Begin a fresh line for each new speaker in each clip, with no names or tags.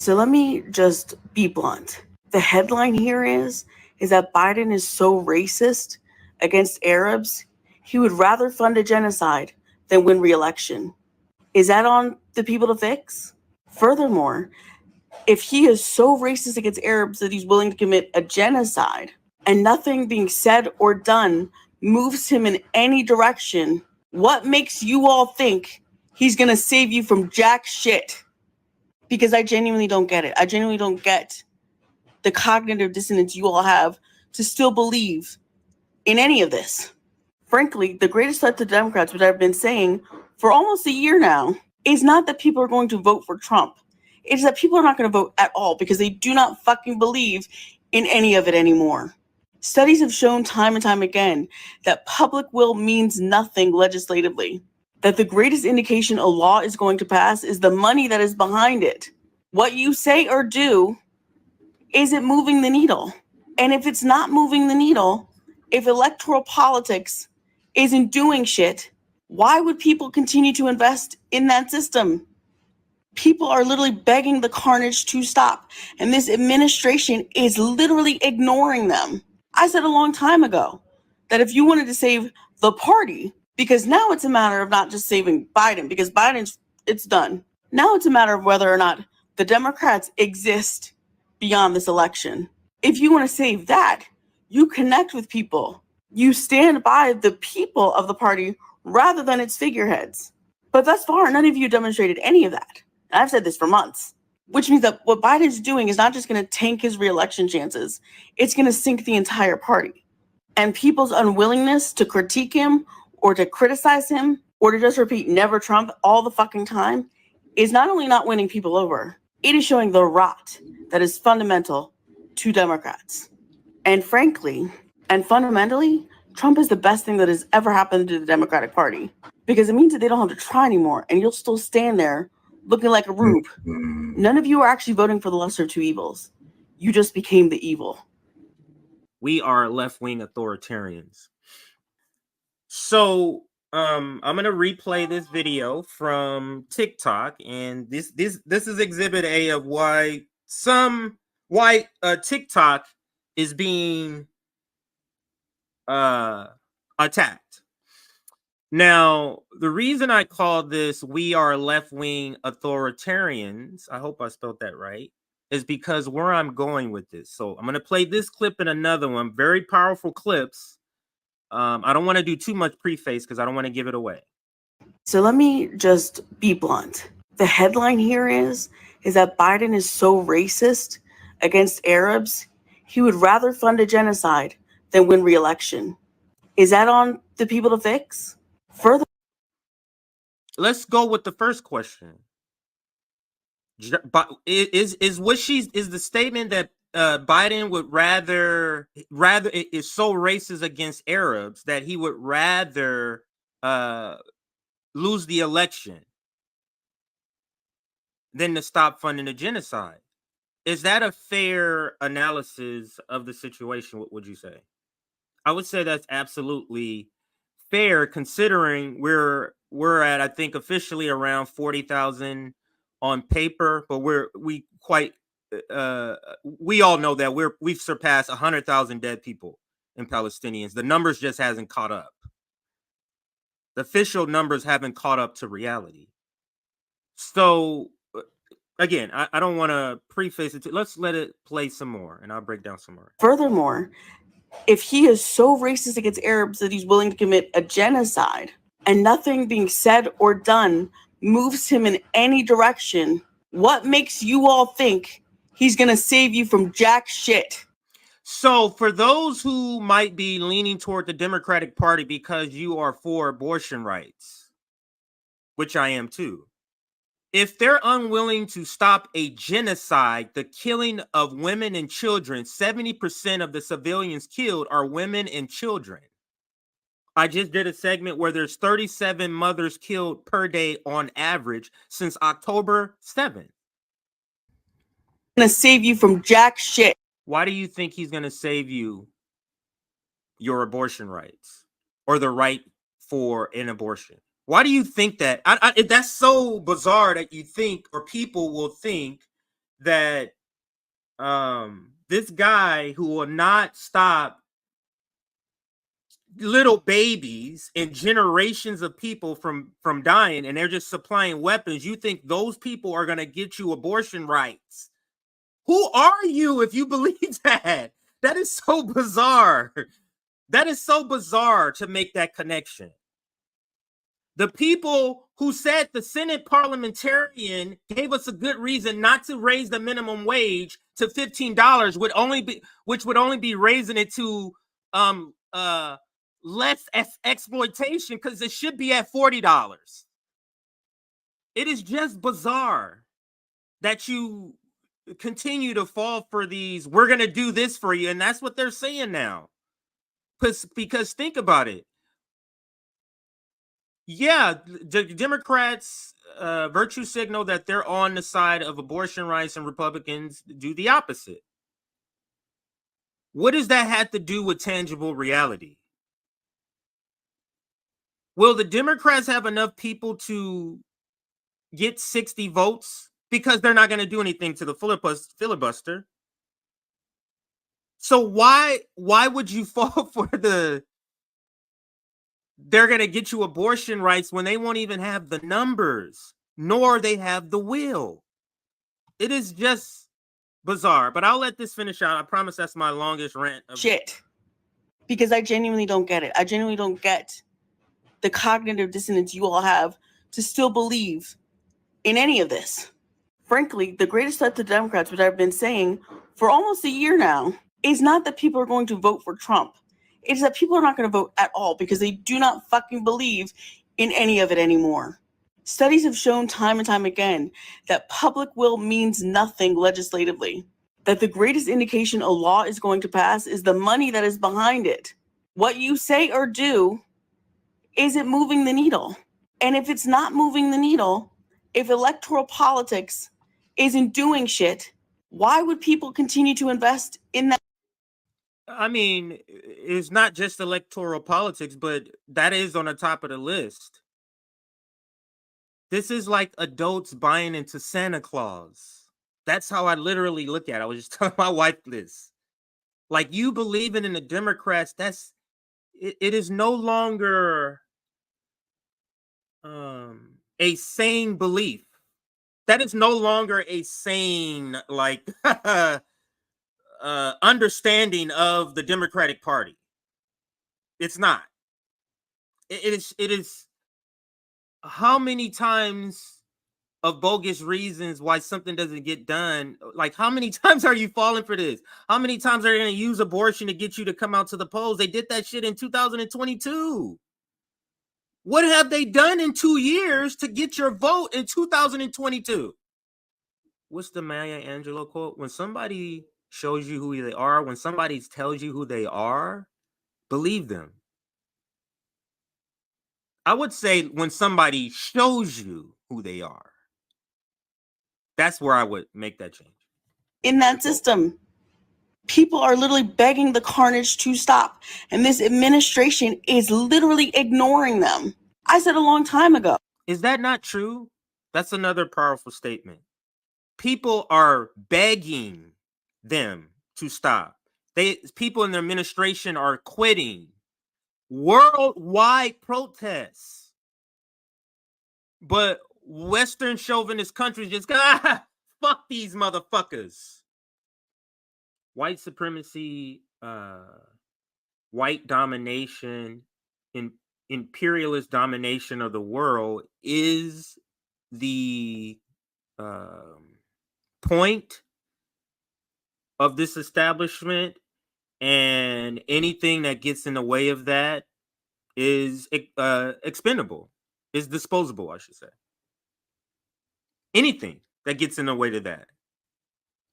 So let me just be blunt. The headline here is that Biden is so racist against Arabs, he would rather fund a genocide than win re-election. Is that on the people to fix? Furthermore, if he is so racist against Arabs that he's willing to commit a genocide and nothing being said or done moves him in any direction, what makes you all think he's going to save you from jack shit? Because I genuinely don't get it. I genuinely don't get the cognitive dissonance you all have to still believe in any of this. Frankly, the greatest threat to Democrats, which I've been saying for almost a year now, is not that people are going to vote for Trump. It is that people are not going to vote at all because they do not fucking believe in any of it anymore. Studies have shown time and time again that public will means nothing legislatively. That the greatest indication a law is going to pass is the money that is behind it. What you say or do, is it moving the needle? And if it's not moving the needle, if electoral politics isn't doing shit, why would people continue to invest in that system? People are literally begging the carnage to stop, and this administration is literally ignoring them. I said a long time ago that if you wanted to save the party, because now it's a matter of not just saving Biden, because it's done. Now it's a matter of whether or not the Democrats exist beyond this election. If you want to save that, you connect with people. You stand by the people of the party rather than its figureheads. But thus far, none of you demonstrated any of that. And I've said this for months, which means that what Biden's doing is not just going to tank his re-election chances, it's going to sink the entire party. And people's unwillingness to critique him or to criticize him or to just repeat never Trump all the fucking time is not only not winning people over, it is showing the rot that is fundamental to Democrats. And frankly, and fundamentally, Trump is the best thing that has ever happened to the Democratic Party because it means that they don't have to try anymore and you'll still stand there looking like a rube. None of you are actually voting for the lesser of two evils. You just became the evil.
We are left-wing authoritarians. So I'm gonna replay this video from TikTok, and this is Exhibit A of why TikTok is being attacked. Now, the reason I call this "We Are Left-Wing Authoritarians," I hope I spelled that right, is because where I'm going with this. So I'm going to play this clip and another one, very powerful clips. I don't want to do too much preface because I don't want to give it away.
So let me just be blunt. The headline here is that Biden is so racist against Arabs, he would rather fund a genocide than win re-election. Is that on the people to fix? Further,
let's go with the first question. Is the statement that Biden would rather is so racist against Arabs that he would rather lose the election than to stop funding the genocide? Is that a fair analysis of the situation? What would you say? I would say that's absolutely fair, considering we're at, I think, officially around 40,000 on paper, but we all know that we've surpassed 100,000 dead people and Palestinians. The numbers just hasn't caught up. The official numbers haven't caught up to reality. So again, I don't want to preface it. Let's let it play some more, and I'll break down some more.
Furthermore, if he is so racist against Arabs that he's willing to commit a genocide and nothing being said or done moves him in any direction, what makes you all think he's going to save you from jack shit?
So for those who might be leaning toward the Democratic Party because you are for abortion rights, which I am too, if they're unwilling to stop a genocide, the killing of women and children, 70% of the civilians killed are women and children. I just did a segment where there's 37 mothers killed per day on average since October 7th.
Gonna save you from jack shit.
Why do you think he's gonna save you your abortion rights or the right for an abortion? Why do you think that? That's so bizarre that you think, or people will think, that this guy who will not stop little babies and generations of people from dying, and they're just supplying weapons, you think those people are going to get you abortion rights? Who are you if you believe that? That is so bizarre. That is so bizarre to make that connection. The people who said the Senate parliamentarian gave us a good reason not to raise the minimum wage to $15 which would only be raising it to less exploitation, because it should be at $40. It is just bizarre that you continue to fall for these, we're going to do this for you. And that's what they're saying now. Because think about it. Yeah, the Democrats virtue signal that they're on the side of abortion rights, and Republicans do the opposite. What does that have to do with tangible reality? Will the Democrats have enough people to get 60 votes? Because they're not going to do anything to the filibuster. So why would you fall for they're going to get you abortion rights when they won't even have the numbers, nor they have the will? It is just bizarre. But I'll let this finish out. I promise that's my longest rant.
Shit. Because I genuinely don't get it. I genuinely don't get the cognitive dissonance you all have to still believe in any of this. Frankly, the greatest threat to Democrats, which I've been saying for almost a year now, is not that people are going to vote for Trump. It's that people are not going to vote at all because they do not fucking believe in any of it anymore. Studies have shown time and time again that public will means nothing legislatively. That the greatest indication a law is going to pass is the money that is behind it. What you say or do, is it moving the needle? And if it's not moving the needle, if electoral politics isn't doing shit, why would people continue to invest in that?
I mean, it's not just electoral politics, but that is on the top of the list. This is like adults buying into Santa Claus. That's how I literally look at it. I was just telling my wife this. Like, you believing in the Democrats, it is no longer a sane belief. That is no longer a sane, like, understanding of the Democratic Party. It's not. It is how many times of bogus reasons why something doesn't get done. Like, how many times are you falling for this? How many times are they going to use abortion to get you to come out to the polls? They did that shit in 2022. What have they done in 2 years to get your vote in 2022? What's the Maya Angelou quote? When somebody shows you who they are, when somebody tells you who they are, believe them. I would say when somebody shows you who they are, that's where I would make that change.
In that system, people are literally begging the carnage to stop. And this administration is literally ignoring them. I said a long time ago.
Is that not true? That's another powerful statement. People are begging them to stop. People in the administration are quitting. Worldwide protests. But Western chauvinist countries just go, fuck these motherfuckers. White supremacy, white domination, imperialist domination of the world is the point of this establishment, and anything that gets in the way of that is expendable, is disposable, I should say. Anything that gets in the way to that.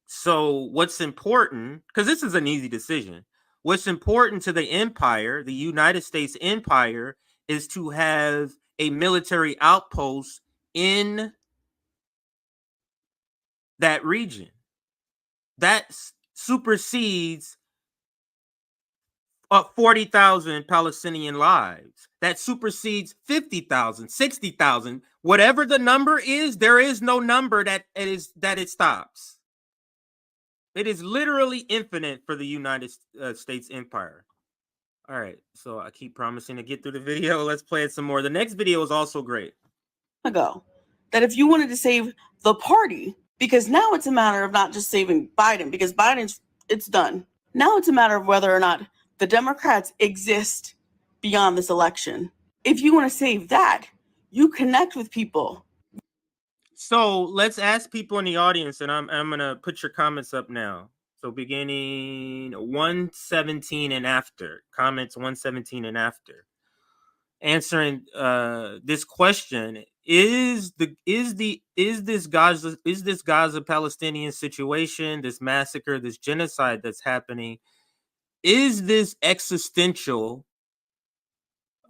So what's important, because this is an easy decision, what's important to the empire, the United States empire, is to have a military outpost in that region. That supersedes 40,000 Palestinian lives. That supersedes 50,000, 60,000. Whatever the number is, there is no number that it stops. It is literally infinite for the United States empire. All right, so I keep promising to get through the video. Let's play it some more. The next video is also great.
Ago, that if you wanted to save the party, because now it's a matter of not just saving Biden, because it's done. Now it's a matter of whether or not the Democrats exist beyond this election. If you want to save that, you connect with people.
So let's ask people in the audience, and I'm gonna put your comments up now. So beginning 117 and after, comments 117 and after, answering this question: is this Gaza Palestinian situation, this massacre, this genocide that's happening, is this existential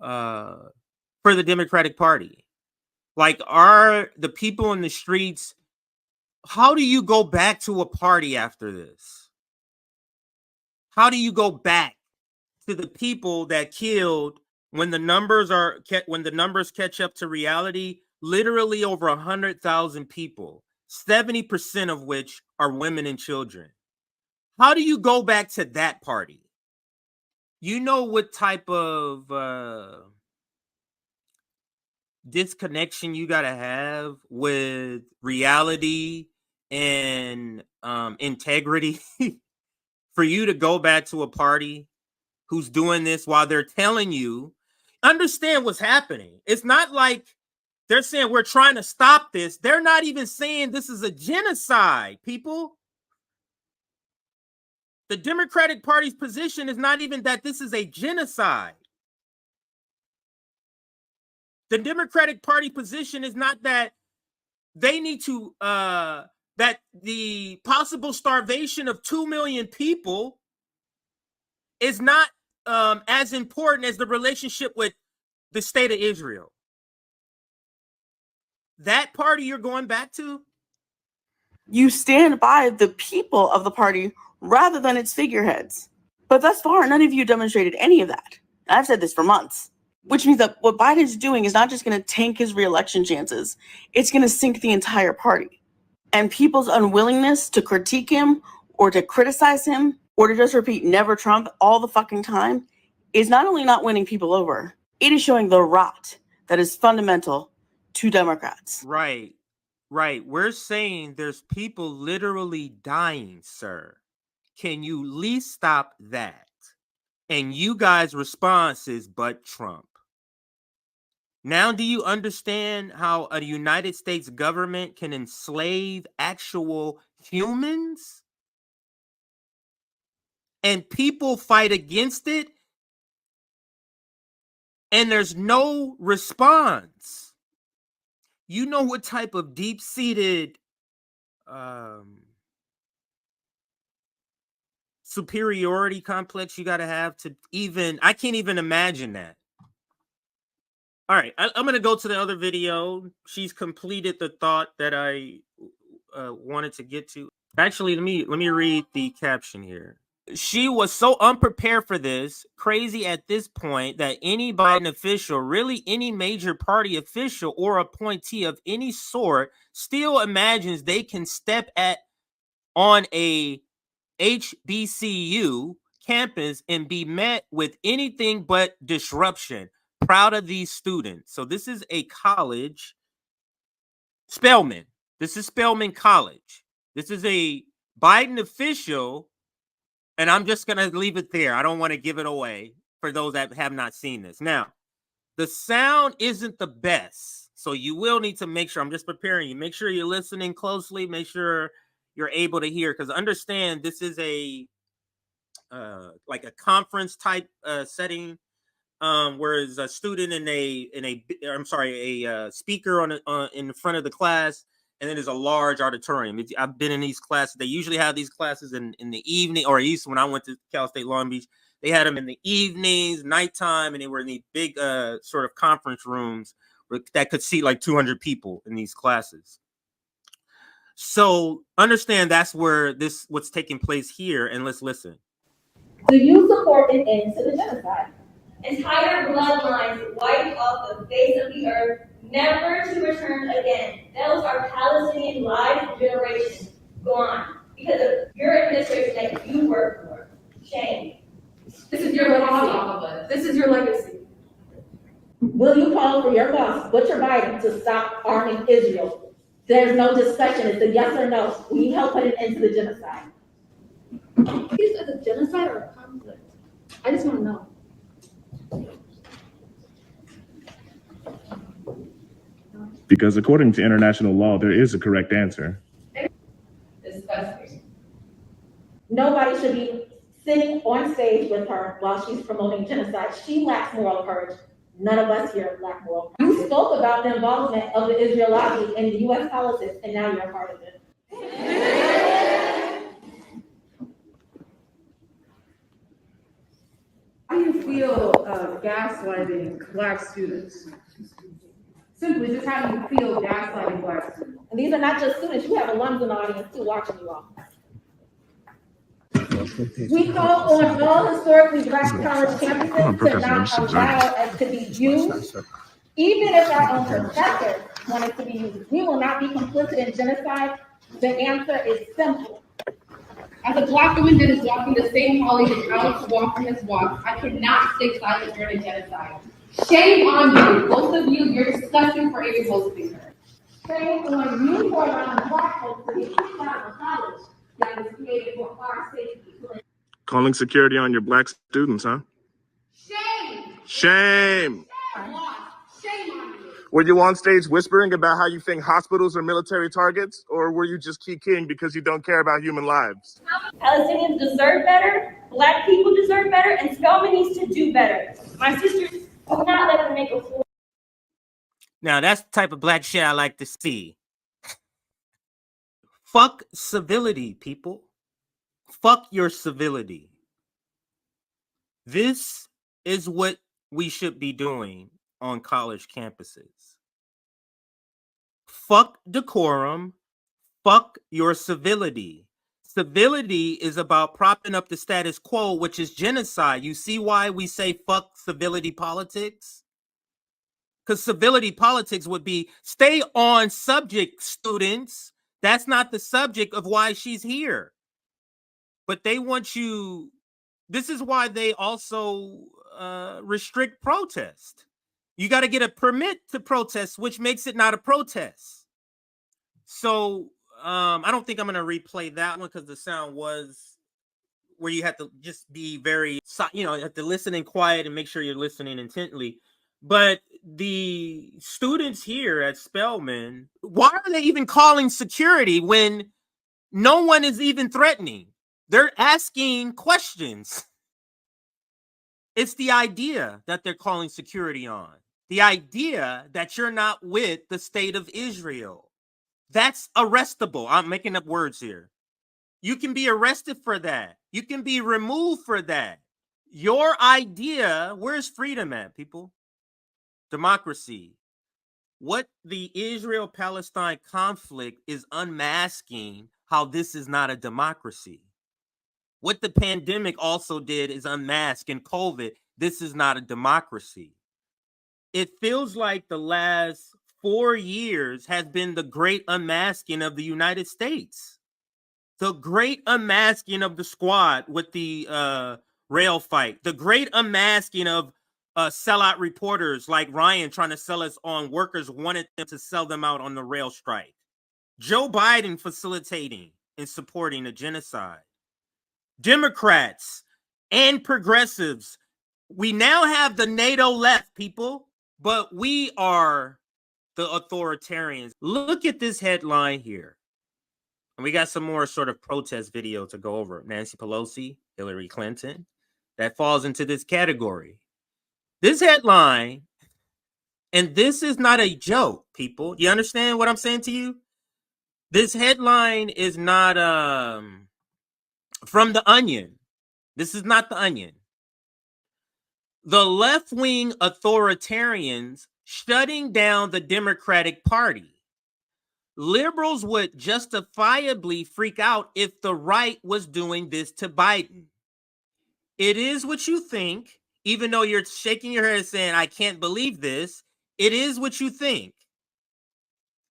for the Democratic Party? Like, are the people in the streets? How do you go back to a party after this? How do you go back to the people that killed when the numbers catch up to reality? Literally over 100,000 people, 70% of which are women and children. How do you go back to that party? You know what type of disconnection you got to have with reality and integrity for you to go back to a party who's doing this while they're telling you, understand what's happening. It's not like they're saying we're trying to stop this. They're not even saying this is a genocide, people. The Democratic Party's position is not even that this is a genocide. The Democratic Party position is not that they need to, that the possible starvation of 2 million people is not as important as the relationship with the state of Israel. That party you're going back to?
You stand by the people of the party rather than its figureheads. But thus far, none of you demonstrated any of that. I've said this for months, which means that what Biden's doing is not just going to tank his reelection chances, it's going to sink the entire party. And people's unwillingness to critique him or to criticize him or to just repeat never Trump all the fucking time is not only not winning people over, it is showing the rot that is fundamental to Democrats.
Right. We're saying there's people literally dying, sir. Can you at least stop that? And you guys' response is, but Trump. Now, do you understand how a United States government can enslave actual humans? And people fight against it, and there's no response. You know what type of deep-seated superiority complex you got to have I can't even imagine that. All right, I'm going to go to the other video. She's completed the thought that I wanted to get to. Actually, let me read the caption here. She was so unprepared for this, crazy at this point, that any Biden official, really any major party official or appointee of any sort, still imagines they can step on a HBCU campus and be met with anything but disruption. Proud of these students. So this is a college, Spelman. This is Spelman College. This is a Biden official, and I'm just going to leave it there. I don't want to give it away for those that have not seen this. Now, the sound isn't the best, so you will need to make sure, I'm just preparing you, make sure you're listening closely, make sure you're able to hear, because understand this is a like a conference type setting, whereas a student a speaker in the front of the class, and then there's a large auditorium. I've been in these classes. They usually have these classes in the evening, or at least when I went to Cal State Long Beach, they had them in the evenings, nighttime, and they were in these big sort of conference rooms that could seat like 200 people in these classes. So understand that's where what's taking place here, and let's listen.
Do you support an end to the genocide? Entire bloodlines wiped off the face of the earth, never to return again. Those are Palestinian lives, generations gone. because of your administration that you work for. Shame.
This is your legacy. This is your legacy.
Will you call for your boss, Butcher Biden, to stop arming Israel? There's no discussion. It's a yes or no. Will you help put an end to the genocide?
Is it a genocide or a conflict? I just want to know.
Because according to international law, there is a correct answer.
Disgusting.
Nobody should be sitting on stage with her while she's promoting genocide. She lacks moral courage. None of us here lack moral courage. You spoke about the involvement of the Israel lobby in U.S. politics, and now you're a part of it.
How do you feel gaslighting Black students? Simply, just how do you feel gaslighting Black students?
And these are not just students. You have alums in the audience too watching you all. We call on all historically Black college campuses to not allow us to be used. Even if our own professors want it to be used, we will not be complicit in genocide. The answer is simple.
As a Black woman that is walking the same hallway that Alex Walker has walked, I cannot stay silent during a genocide. Shame on you, both of you. You're disgusting for even hosting her.
Shame on you for allowing Black folks to be kicked out of college that was created for our safety.
Calling security on your Black students, huh?
Shame!
Shame!
Shame on you.
Were you on stage whispering about how you think hospitals are military targets, or were you just keying because you don't care about human lives?
Palestinians deserve better, Black people deserve better, and Spelman needs to do better. My sisters, do not let them make a fool.
Now, that's the type of Black shit I like to see. Fuck civility, people. Fuck your civility. This is what we should be doing on college campuses. Fuck decorum. Fuck your civility. Civility is about propping up the status quo, which is genocide. You see why we say fuck civility politics? Because civility politics would be stay on subject, students. That's not the subject of why she's here. But they want you. This is why they also restrict protest. You got to get a permit to protest, which makes it not a protest. So I don't think I'm going to replay that one because the sound was where you have to just be very, you have to listen in quiet and make sure you're listening intently. But the students here at Spelman, why are they even calling security when no one is even threatening? They're asking questions. It's the idea that they're calling security on. The idea that you're not with the state of Israel. That's arrestable. I'm making up words here. You can be arrested for that. You can be removed for that. Your idea, where's freedom at, people? Democracy. What the Israel-Palestine conflict is unmasking how this is not a democracy. What the pandemic also did is unmask in COVID, this is not a democracy. It feels like the last 4 years has been the great unmasking of the United States. The great unmasking of the squad with the rail fight. The great unmasking of sellout reporters like Ryan trying to sell us on workers wanted them to sell them out on the rail strike. Joe Biden facilitating and supporting a genocide. Democrats and progressives. We now have the NATO left, people, but we are the authoritarians. Look at this headline here. And we got some more sort of protest video to go over. Nancy Pelosi, Hillary Clinton. That falls into this category. This headline, and this is not a joke, people. You understand what I'm saying to you? This headline is not from The Onion. This is not The Onion. The left-wing authoritarians shutting down the Democratic Party. Liberals would justifiably freak out if the right was doing this to Biden. It is what you think, even though you're shaking your head saying, I can't believe this. It is what you think.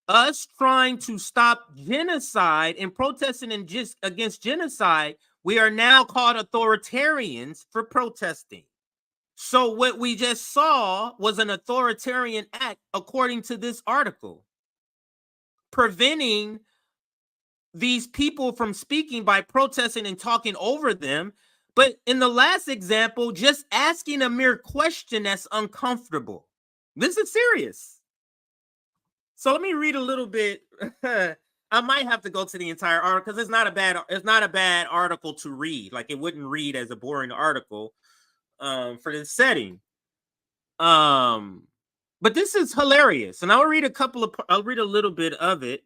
us trying to stop genocide and protesting against genocide, we are now called authoritarians for protesting. So what we just saw was an authoritarian act, according to this article, preventing these people from speaking by protesting and talking over them. But in the last example, just asking a mere question that's uncomfortable. This is serious. So let me read a little bit. I might have to go to the entire article because it's not a bad article to read. Like, it wouldn't read as a boring article for this setting. But this is hilarious, and I'll read a little bit of it.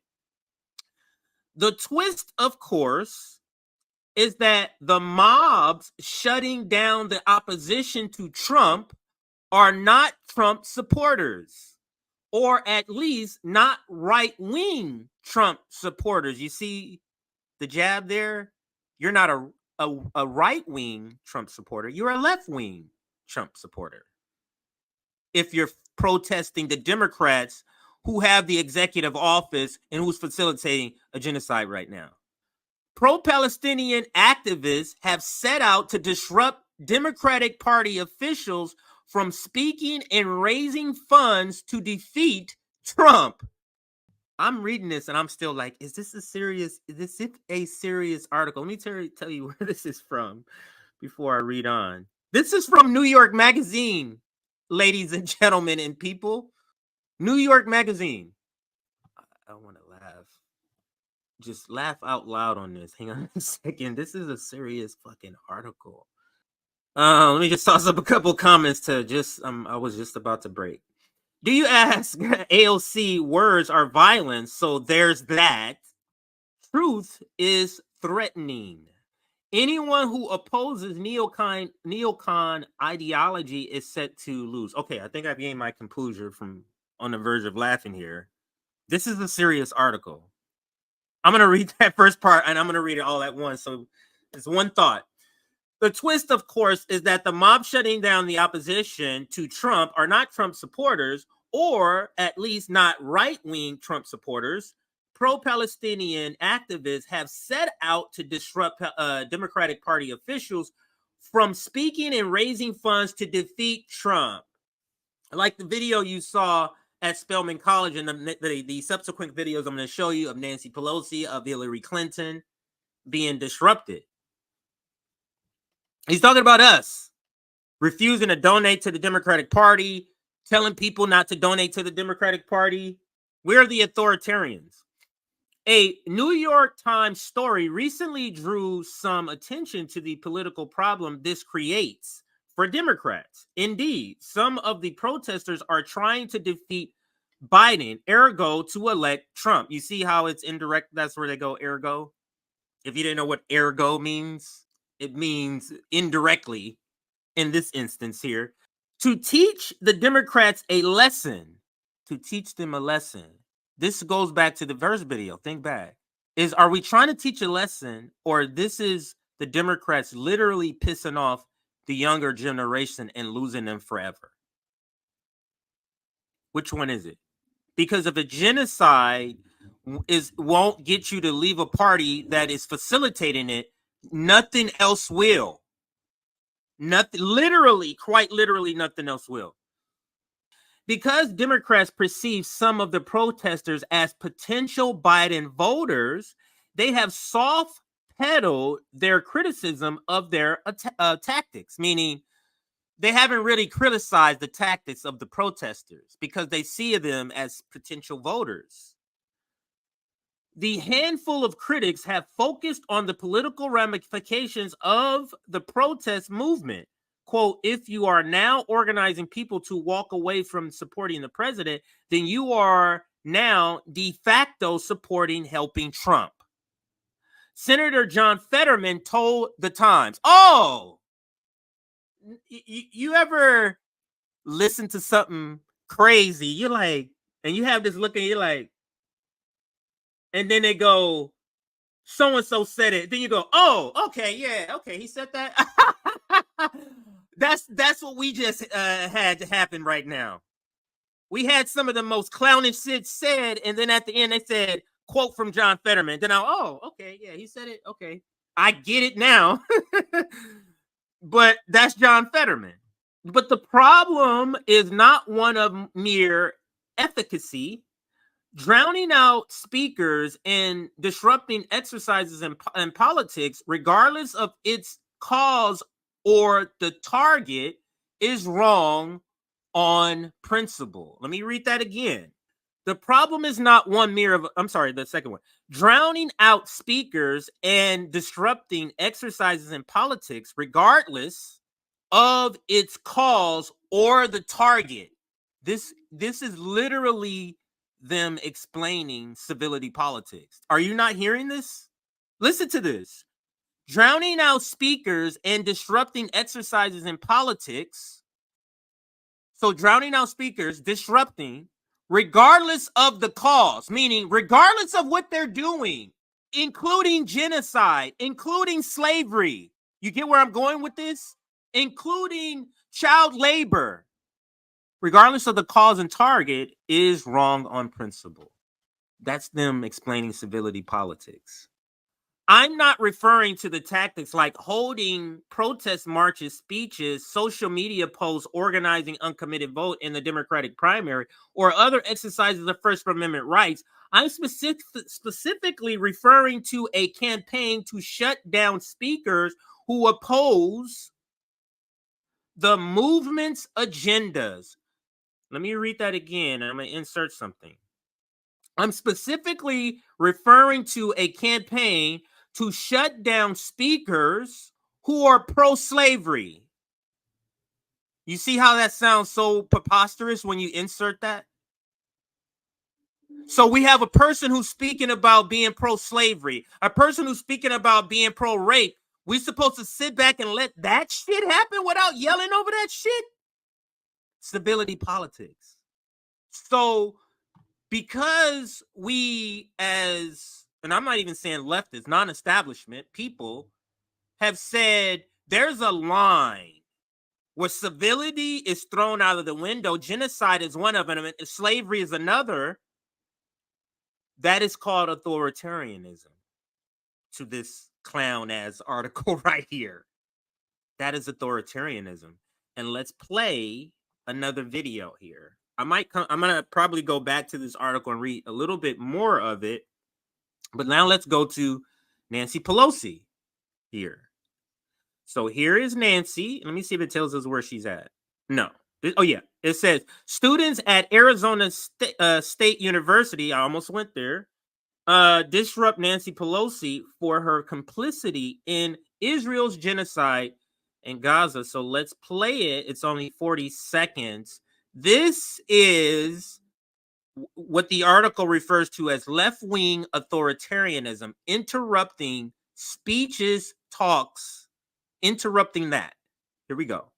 The twist, of course, is that the mobs shutting down the opposition to Trump are not Trump supporters, or at least not right-wing Trump supporters. You see the jab there? You're not a right-wing Trump supporter. You're a left-wing Trump supporter. If you're protesting the Democrats who have the executive office and who's facilitating a genocide right now. Pro-Palestinian activists have set out to disrupt Democratic Party officials from speaking and raising funds to defeat Trump. I'm reading this and I'm still like, is this a serious article? Let me tell you where this is from before I read on. This is from New York Magazine, ladies and gentlemen and people. New York Magazine. I want to laugh. Just laugh out loud on this. Hang on a second. This is a serious fucking article. Let me just toss up a couple comments to I was just about to break. Do you ask? AOC words are violence, so there's that. Truth is threatening. Anyone who opposes neocon ideology is set to lose. Okay, I think I've gained my composure from on the verge of laughing here. This is a serious article. I'm going to read that first part, and I'm going to read it all at once. So it's one thought. The twist, of course, is that the mob shutting down the opposition to Trump are not Trump supporters, or at least not right-wing Trump supporters. Pro-Palestinian activists have set out to disrupt Democratic Party officials from speaking and raising funds to defeat Trump. Like the video you saw at Spelman College and the subsequent videos I'm going to show you of Nancy Pelosi, of Hillary Clinton being disrupted. He's talking about us refusing to donate to the Democratic Party, telling people not to donate to the Democratic Party. We're the authoritarians. A New York Times story recently drew some attention to the political problem this creates for Democrats. Indeed, some of the protesters are trying to defeat Biden, ergo to elect Trump. You see how it's indirect? That's where they go, ergo. If you didn't know what ergo means, it means indirectly in this instance here. To teach the Democrats a lesson, to teach them a lesson. This goes back to the first video. Think back. Are we trying to teach a lesson, or this is the Democrats literally pissing off the younger generation and losing them forever? Which one is it? Because if a genocide won't get you to leave a party that is facilitating it, nothing else will. Nothing, literally, quite literally, nothing else will. Because Democrats perceive some of the protesters as potential Biden voters, they have soft-pedaled their criticism of their tactics, meaning they haven't really criticized the tactics of the protesters because they see them as potential voters. The handful of critics have focused on the political ramifications of the protest movement. Quote, if you are now organizing people to walk away from supporting the president, then you are now de facto supporting helping Trump. Senator John Fetterman told the Times, you ever listen to something crazy? You're like, and you have this look and you're like, and then they go, so-and-so said it. Then you go, oh, okay, yeah, okay, he said that. That's what we just had to happen right now. we had some of the most clownish shit said, and then at the end they said, quote from John Fetterman. Then okay, yeah, he said it. Okay, I get it now. But that's John Fetterman. But the problem is not one of mere efficacy. Drowning out speakers and disrupting exercises in politics, regardless of its cause or the target, is wrong on principle. Let me read that again. The problem is not the second one. Drowning out speakers and disrupting exercises in politics, regardless of its cause or the target. This is literally them explaining civility politics. Are you not hearing this? Listen to this. Drowning out speakers and disrupting exercises in politics. So drowning out speakers, disrupting, regardless of the cause, meaning regardless of what they're doing, including genocide, including slavery. You get where I'm going with this? Including child labor. Regardless of the cause and target, is wrong on principle. That's them explaining civility politics. I'm not referring to the tactics like holding protest marches, speeches, social media posts, organizing uncommitted vote in the Democratic primary, or other exercises of First Amendment rights. I'm specifically referring to a campaign to shut down speakers who oppose the movement's agendas. Let me read that again. I'm going to insert something. I'm specifically referring to a campaign to shut down speakers who are pro-slavery. You see how that sounds so preposterous when you insert that? So we have a person who's speaking about being pro-slavery, a person who's speaking about being pro-rape. We're supposed to sit back and let that shit happen without yelling over that shit? Civility politics. So because we as, and I'm not even saying leftists, non-establishment people have said there's a line where civility is thrown out of the window, genocide is one of them, and slavery is another, that is called authoritarianism to this clown-ass article right here. That is authoritarianism. And let's play another video here. I'm gonna probably go back to this article and read a little bit more of it, but now let's go to Nancy Pelosi here. So here is Nancy. Let me see if it tells us where she's at. No. It says students at Arizona State University, I almost went there, disrupt Nancy Pelosi for her complicity in Israel's genocide in Gaza. So let's play it. It's only 40 seconds. This is what the article refers to as left-wing authoritarianism, interrupting speeches, talks, interrupting that. Here we go.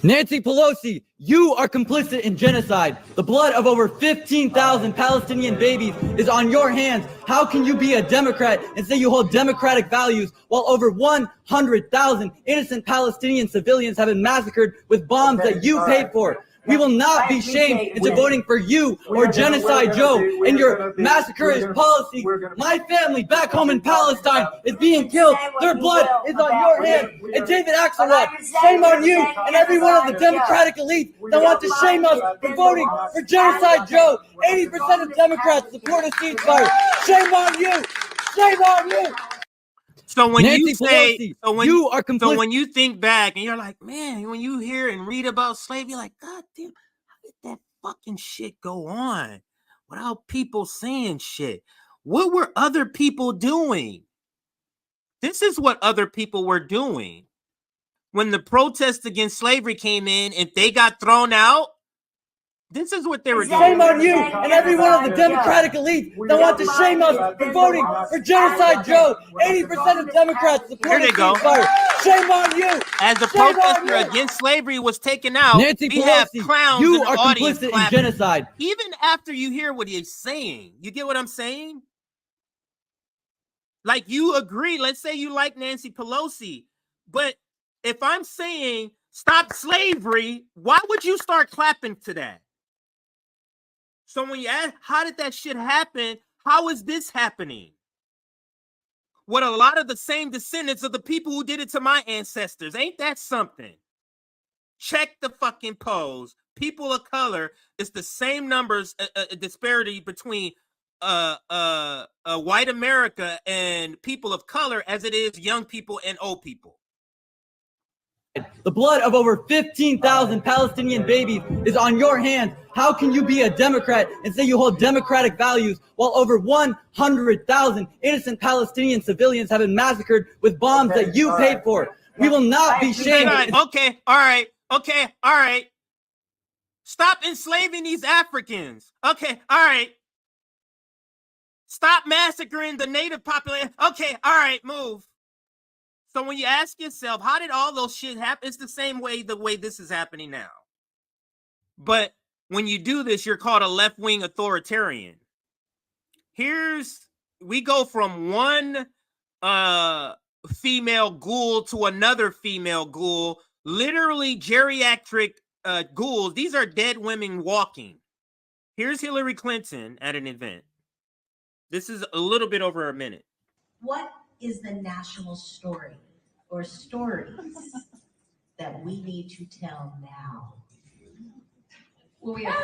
Nancy Pelosi, you are complicit in genocide. The blood of over 15,000 Palestinian babies is on your hands. How can you be a Democrat and say you hold democratic values while over 100,000 innocent Palestinian civilians have been massacred with bombs that you paid for? We will not be shamed into voting for you or Genocide Joe and your massacreist policy. My family back home in Palestine is being killed. Their blood is on your hands. And David Axelrod, shame on you and every one of the Democratic elites that want to shame us for voting for Genocide Joe. 80% of Democrats support a ceasefire. Shame on you. Shame on you.
So when
Nancy
you say,
Pelosi,
so when
you are complicit.
So when you think back and you're like, man, when you hear and read about slavery, you're like, God damn, how did that fucking shit go on without people saying shit? What were other people doing? This is what other people were doing. When the protests against slavery came in, if they got thrown out, this is what they were doing.
Shame on you and every one of the Democratic elites that want to shame us for voting for Genocide Joe. 80% of Democrats support a ceasefire. Shame on you.
As the protester against slavery was taken out,
Nancy
we have
Pelosi,
clowns
you
in the
are
audience
complicit in
clapping.
genocide.
Even after you hear what he's saying, you get what I'm saying? Like, you agree. Let's say you like Nancy Pelosi, but if I'm saying stop slavery, why would you start clapping to that? So when you ask, how did that shit happen? How is this happening? What a lot of the same descendants of the people who did it to my ancestors. Ain't that something? Check the fucking polls. People of color, it's the same numbers, disparity between white America and people of color as it is young people and old people.
The blood of over 15,000 Palestinian babies is on your hands. How can you be a Democrat and say you hold democratic values while over 100,000 innocent Palestinian civilians have been massacred with bombs that you paid for? We will not be shamed.
Okay, all right. Stop enslaving these Africans. Okay, all right. Stop massacring the native population. Okay, all right, move. So when you ask yourself, how did all those shit happen? It's the same way this is happening now. But when you do this, you're called a left-wing authoritarian. We go from one female ghoul to another female ghoul, literally geriatric ghouls. These are dead women walking. Here's Hillary Clinton at an event. This is a little bit over a minute.
What is the national story or stories that we need to tell now?
Well, we have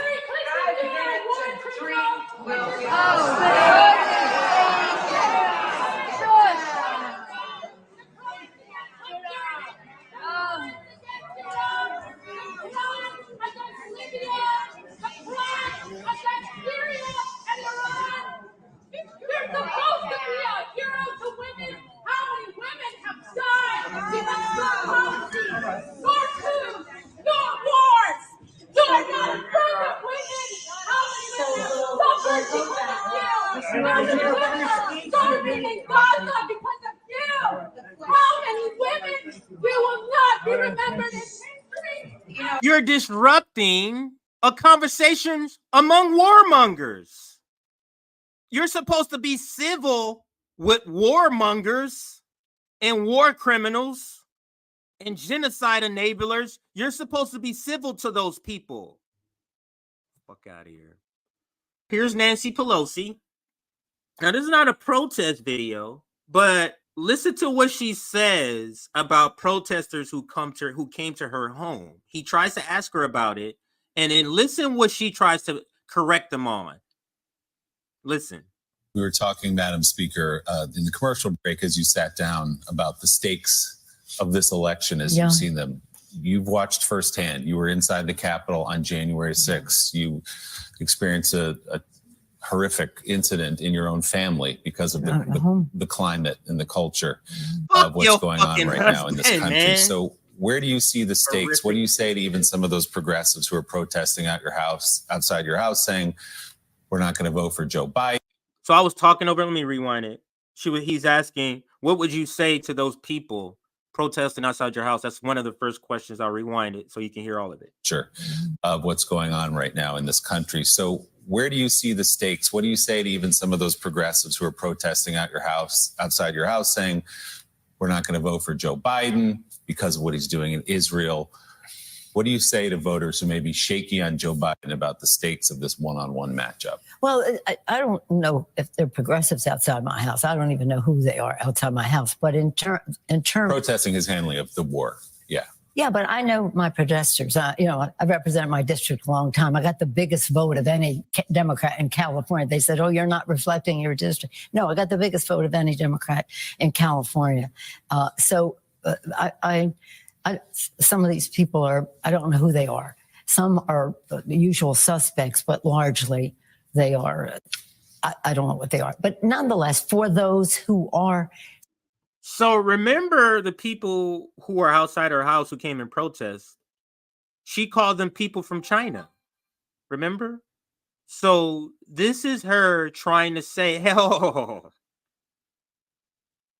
You're supposed to be a hero to women. How many women have died because your policies, your coups, your wars, your not improvement women? How many women suffered because of you? How many women are starving in Gaza because of you? How many women will not be remembered in history?
You're disrupting a conversation among warmongers. You're supposed to be civil with warmongers and war criminals and genocide enablers. You're supposed to be civil to those people. Fuck out of here. Here's Nancy Pelosi. Now, this is not a protest video, but listen to what she says about protesters who came to her home. He tries to ask her about it, and then listen what she tries to correct them on. Listen.
We were talking, Madam Speaker, in the commercial break as you sat down about the stakes of this election as you've seen them. You've watched firsthand. You were inside the Capitol on January 6th. You experienced a horrific incident in your own family because of the climate and the culture of what's going on right now in this country. Man. So where do you see the stakes? Horrific. What do you say to even some of those progressives who are protesting at your house, outside your house, saying, we're not going to vote for Joe Biden?
So I was talking over, let me rewind it. He's asking, what would you say to those people protesting outside your house? That's one of the first questions. I'll rewind it so you can hear all of it.
Sure. Of what's going on right now in this country. So where do you see the stakes? What do you say to even some of those progressives who are protesting at your house, outside your house, saying, we're not going to vote for Joe Biden because of what he's doing in Israel? What do you say to voters who may be shaky on Joe Biden about the stakes of this one-on-one matchup?
Well, I don't know if they're progressives outside my house. I don't even know who they are outside my house. But in terms
protesting his handling of the war, yeah.
Yeah, but I know my protesters. I represented my district a long time. I got the biggest vote of any Democrat in California. They said, oh, you're not reflecting your district. No, I got the biggest vote of any Democrat in California. Some of these people I don't know who they are. Some are the usual suspects, but largely they are, I don't know what they are. But nonetheless, for those who are.
So remember the people who are outside her house who came in protest, she called them people from China. Remember? So this is her trying to say, hell,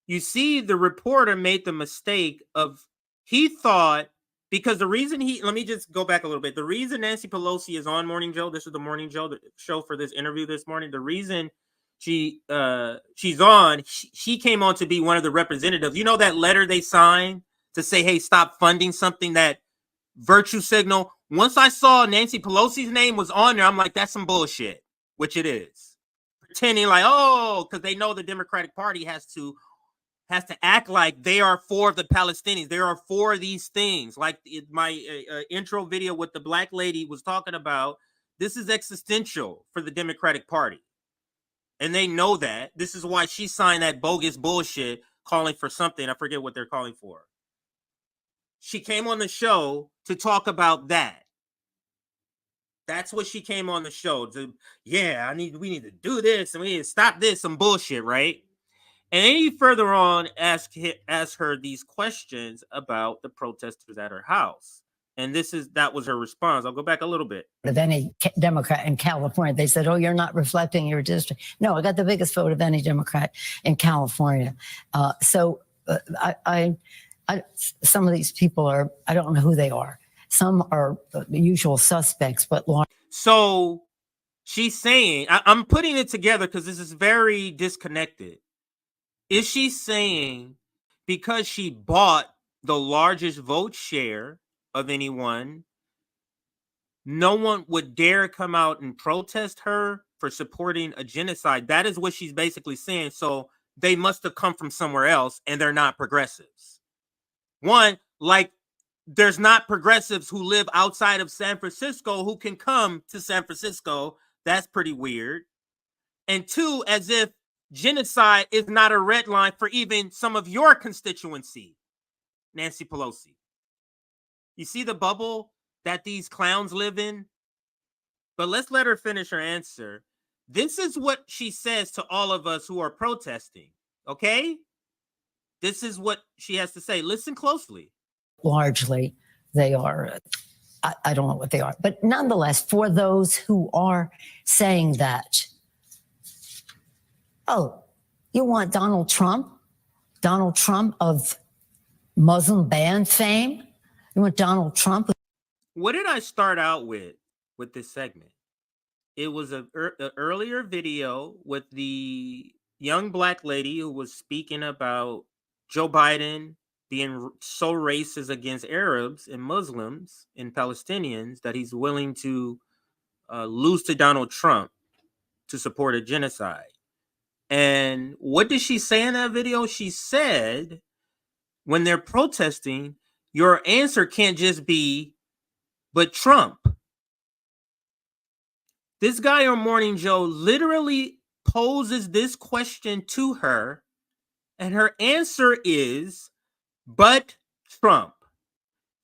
you see, the reporter made the mistake of, he thought, because the reason let me just go back a little bit. The reason Nancy Pelosi is on Morning Joe, this is the Morning Joe show for this interview this morning. The reason she's on, she came on to be one of the representatives. You know that letter they signed to say, hey, stop funding something, that virtue signal? Once I saw Nancy Pelosi's name was on there, I'm like, that's some bullshit, which it is. Pretending like, oh, because they know the Democratic Party has to act like they are for the Palestinians. They are for these things. Like my intro video with the black lady was talking about, this is existential for the Democratic Party. And they know that. This is why she signed that bogus bullshit calling for something. I forget what they're calling for. She came on the show to talk about that. That's what she came on the show to. Yeah, we need to do this and we need to stop this, some bullshit, right? And any further on, ask her these questions about the protesters at her house. And that was her response. I'll go back a little bit.
Of any Democrat in California, they said, "Oh, you're not reflecting your district." No, I got the biggest vote of any Democrat in California. Some of these people I don't know who they are. Some are the usual suspects, but
so she's saying, I'm putting it together because this is very disconnected. Is she saying because she bought the largest vote share of anyone, no one would dare come out and protest her for supporting a genocide? That is what she's basically saying. So they must have come from somewhere else and they're not progressives. One, like there's not progressives who live outside of San Francisco who can come to San Francisco. That's pretty weird. And two, as if genocide is not a red line for even some of your constituency, Nancy Pelosi. You see the bubble that these clowns live in? But let's let her finish her answer. This is what she says to all of us who are protesting, okay? This is what she has to say. Listen closely.
Largely, they are, I don't know what they are. But nonetheless, for those who are saying that, oh, you want Donald Trump? Donald Trump of Muslim ban fame? You want Donald Trump?
What did I start out with this segment? It was an earlier video with the young black lady who was speaking about Joe Biden being so racist against Arabs and Muslims and Palestinians that he's willing to lose to Donald Trump to support a genocide. And what did she say in that video? She said, when they're protesting, your answer can't just be, but Trump. This guy on Morning Joe literally poses this question to her, and her answer is, but Trump.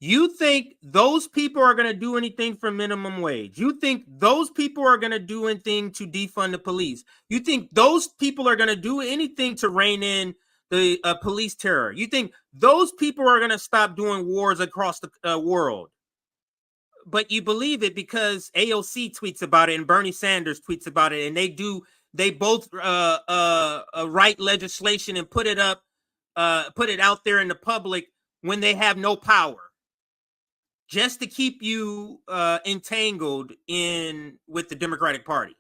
You think those people are going to do anything for minimum wage? You think those people are going to do anything to defund the police? You think those people are going to do anything to rein in the police terror? You think those people are going to stop doing wars across the world? But you believe it because AOC tweets about it and Bernie Sanders tweets about it, and they both write legislation and put it out there in the public when they have no power, just to keep you entangled with the Democratic Party.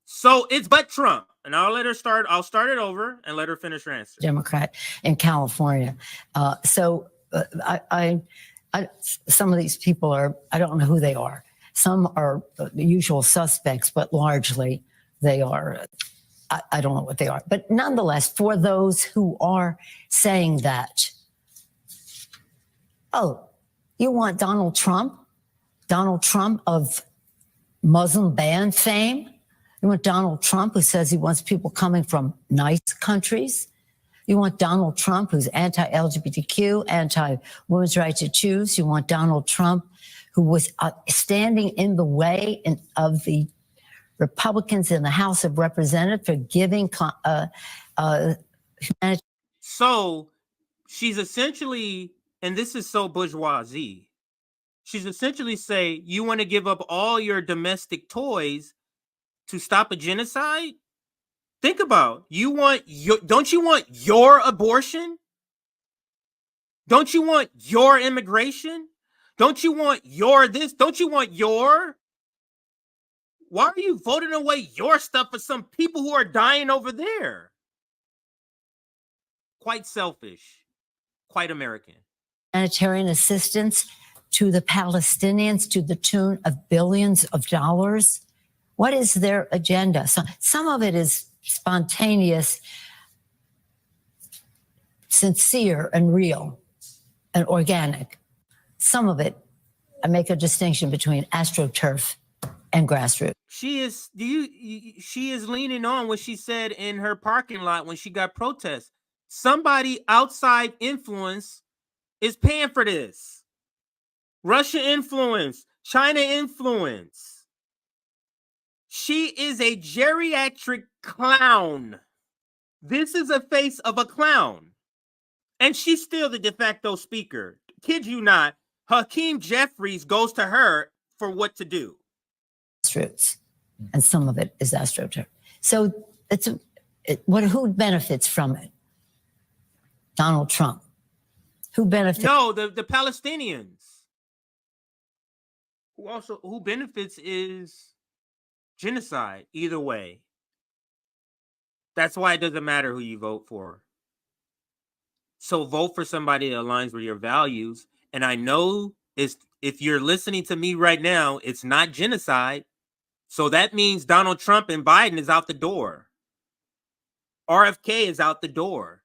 So it's but Trump. And I'll start it over and let her finish her answer.
Democrat in California. Some of these people I don't know who they are. Some are the usual suspects, but largely they are, I don't know what they are. But nonetheless, for those who are saying that, oh, you want Donald Trump? Donald Trump of Muslim ban fame? You want Donald Trump who says he wants people coming from nice countries? You want Donald Trump who's anti-LGBTQ, anti-women's right to choose? You want Donald Trump who was standing in the way of the Republicans in the House of Representatives for giving humanity.
So she's essentially, and this is so bourgeoisie, she's essentially saying, you want to give up all your domestic toys to stop a genocide? Think about, don't you want your abortion? Don't you want your immigration? Don't you want your this? Don't you want your? Why are you voting away your stuff for some people who are dying over there? Quite selfish, quite American.
Humanitarian assistance to the Palestinians to the tune of billions of dollars? What is their agenda? Some of it is spontaneous, sincere and real and organic. Some of it, I make a distinction between AstroTurf and grassroots.
She is leaning on what she said in her parking lot when she got protests. Somebody outside influence is paying for this. Russia influence, China influence. She is a geriatric clown. This is a face of a clown. And she's still the de facto speaker. Kid you not, Hakeem Jeffries goes to her for what to do.
Roots, and some of it is AstroTurf. So who benefits from it? Donald Trump. Who benefits?
No, the Palestinians. Who benefits is genocide. Either way, that's why it doesn't matter who you vote for. So vote for somebody that aligns with your values. And I know if you're listening to me right now, it's not genocide. So that means Donald Trump and Biden is out the door. RFK is out the door.